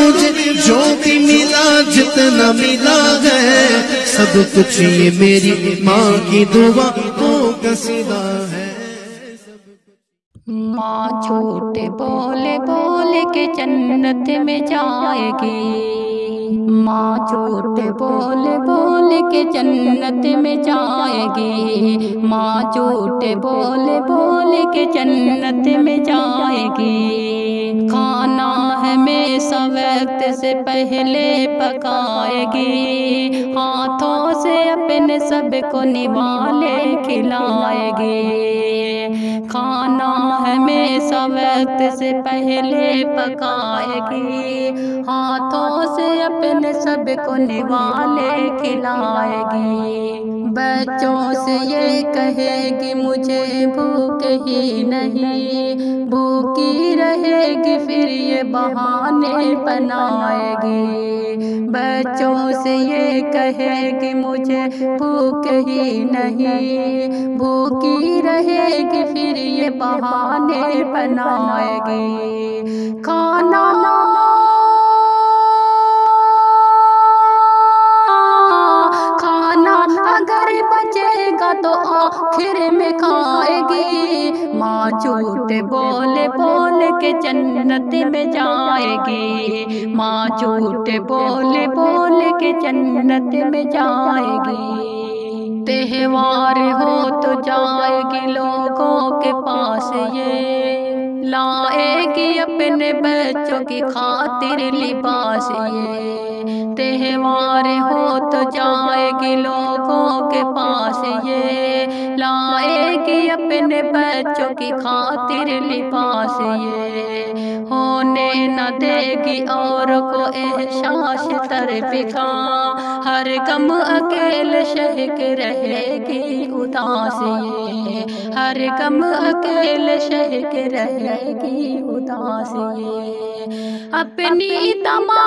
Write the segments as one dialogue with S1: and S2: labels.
S1: مجھے جو بھی ملا جتنا ملا ہے، سب کچھ یہ میری ماں کی دعاؤں کا صدا ہے۔
S2: ماں جھوٹ بولے بولے کے جنت میں جائے گی، ماں جھوٹ بولے بولے کے جنت میں جائے گی، ماں جھوٹ بولے بولے کے جنت میں جائے گی، کھانا ہمیشہ وقت سے پہلے پکائے گی، ہاتھوں سے اپنے سب کو نوالے کھلائے گی، کھانا ہمیشہ وقت سے پہلے پکائے گی، ہاتھوں سے اپنے سب کو نوالے کھلائے گی، بچوں سے یہ کہے گی مجھے بھوک ہی نہیں، بھوکی رہے گی پھر یہ بہانے بنائے گی، بچوں سے یہ کہے گی مجھے بھوک ہی نہیں، بھوکی رہے گی پھر یہ بہانے بنائے گی، کھانا اگر بچے گا تو آخر میں کھائے گی، ماں جھوٹ بولے بولے کے جنت میں جائے گی، ماں جھوٹ بولے بولے کے جنت میں جائے گی، تہوار ہو تو جائے گی لوگوں کے پاس یہ، لائے گی اپنے بچوں کی خاطر لباس یہ، تہوار ہو تو جائے گی لوگوں کے پاس یہ، لائے گی اپنے بچوں کی خاطر لباس یہ، ہونے نہ دے گی اور کو احساس طرف کا، ہر غم اکیلے سہ کے رہے گی اداس یہ، ہر غم اکیلے سہ کے رہے گی اداس یہ، اپنی تمام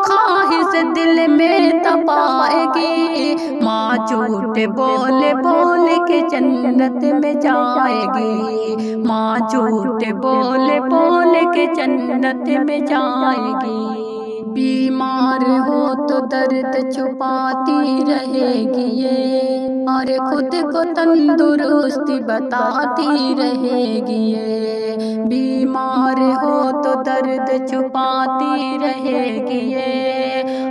S2: خواہش دل میں دبائے گی، ماں جھوٹ بولے بولے کے جنت میں جائے گی، ماں جھوٹ بولے بولے کے جنت میں جائے گی، بیمار ہو تو درد چھپاتی رہے گی یہ، اور خود کو تندرستی بتاتی رہے گی یہ، بیمار ہو تو درد چھپاتی رہے گی یہ،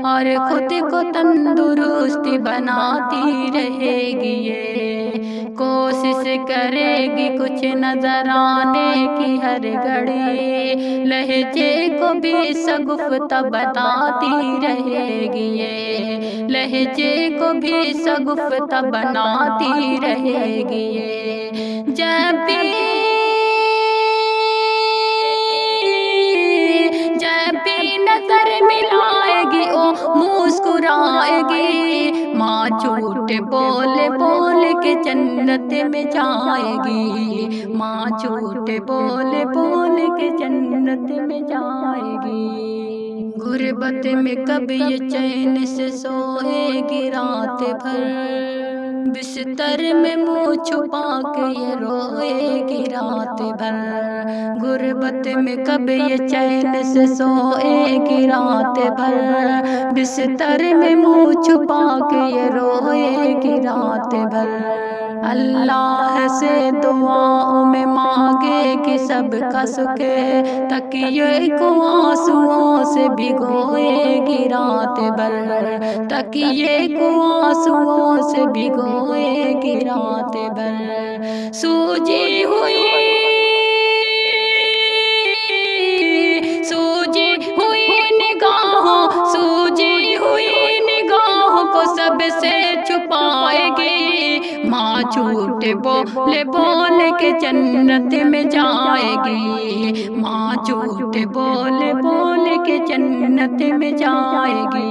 S2: اور خود کو تندرستی بناتی رہے گی یہ، کوشش کرے گی کچھ نظر آنے کی ہر گھڑی، لہجے کو بھی شگفتہ بتاتی رہے گی یہ، لہجے کو بھی شگفتہ بناتی رہے گی یہ، جب بھی نظر ملائے گی او مسکرائے گی، ماں جھوٹ بولے بولے کے جنت میں جائے گی، ماں جھوٹ بولے بولے کے جنت میں جائے گی، غربت میں کب یہ چین سے سوئے گی رات بھر، بستر میں منہ چھپا کے یہ روئے گی رات بھر، غربت میں کب یہ چین سے سوئے گی رات بھر، بستر میں منہ چھپا کے یہ روئے گی رات بھر، اللہ سے دعاؤں میں مانگے گی سب کا سکھ، تکیے کو آنسوؤں سے بھگوئے گی رات بھر، تکیے کو آنسوؤں سے بھگوئے گی رات بھر، سوجی ہوئی نگاہوں کو سب سے چھپائے گی، ماں جھوٹ بولے بولے کے جنت میں جائے گی، ماں جھوٹ بولے بولے کے جنت میں جائے گی،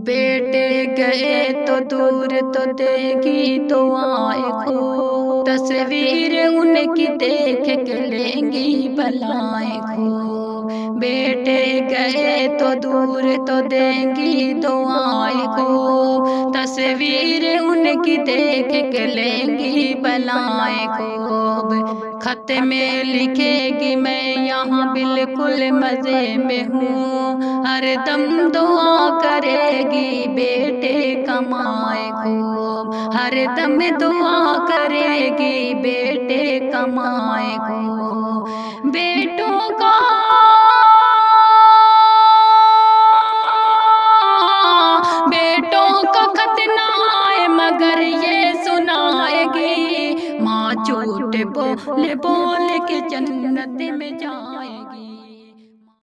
S2: بیٹے گئے تو دور تو دے گی دعائیں خود، تصویر ان کی دیکھ کے لیں گی بلائیں خوب، بیٹے گئے تو دور تو دیں گی دعائیں خوب، تصویر ان کی دیکھ کے لیں گی بلائیں خوب، خط میں لکھے گی میں یہاں بالکل مزے میں ہوں، ہر دم دعا کرے گی بیٹے کمائے خوب، ہر دم دعا کرے گی بیٹے کمائے خوب، بیٹوں کا خط نہ آئے مگر یہ سنائے گی، ماں جھوٹ بول بول کے جنت میں جائے